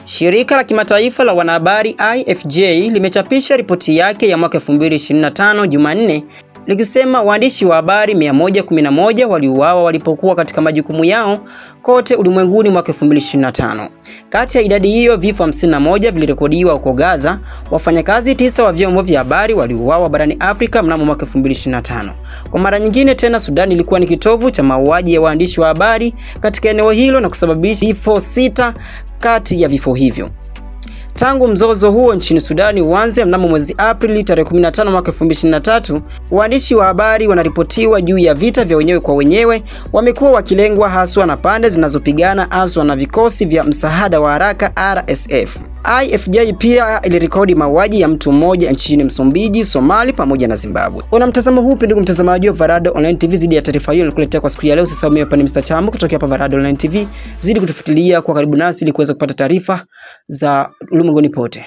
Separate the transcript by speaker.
Speaker 1: Shirika la kimataifa la wanahabari IFJ limechapisha ripoti yake ya mwaka 2025 Jumanne likisema waandishi wa habari 111 waliuawa walipokuwa katika majukumu yao kote ulimwenguni mwaka 2025. Kati ya idadi hiyo, vifo 51 vilirekodiwa huko Gaza. Wafanyakazi 9 wa vyombo vya habari waliuawa barani Afrika mnamo mwaka 2025. Kwa mara nyingine tena, Sudan ilikuwa ni kitovu cha mauaji ya waandishi wa habari katika eneo hilo na kusababisha vifo 6 kati ya vifo hivyo. Tangu mzozo huo nchini Sudani uanze mnamo mwezi Aprili tarehe 15 mwaka 2023, waandishi wa habari wanaripotiwa juu ya vita vya wenyewe kwa wenyewe wamekuwa wakilengwa haswa na pande zinazopigana haswa na vikosi vya msaada wa haraka RSF. IFJ pia ilirekodi mauaji ya mtu mmoja nchini Msumbiji, Somali pamoja na Zimbabwe. Una mtazamo hupi ndugu mtazamaji wa Varado Online TV zidi ya taarifa hiyo nilikuletea kwa siku ya leo. Usisahau mimi hapa ni Mr. Chambo kutoka hapa Varado Online TV. Zidi kutufuatilia kwa karibu nasi ili kuweza kupata taarifa za ulimwenguni pote.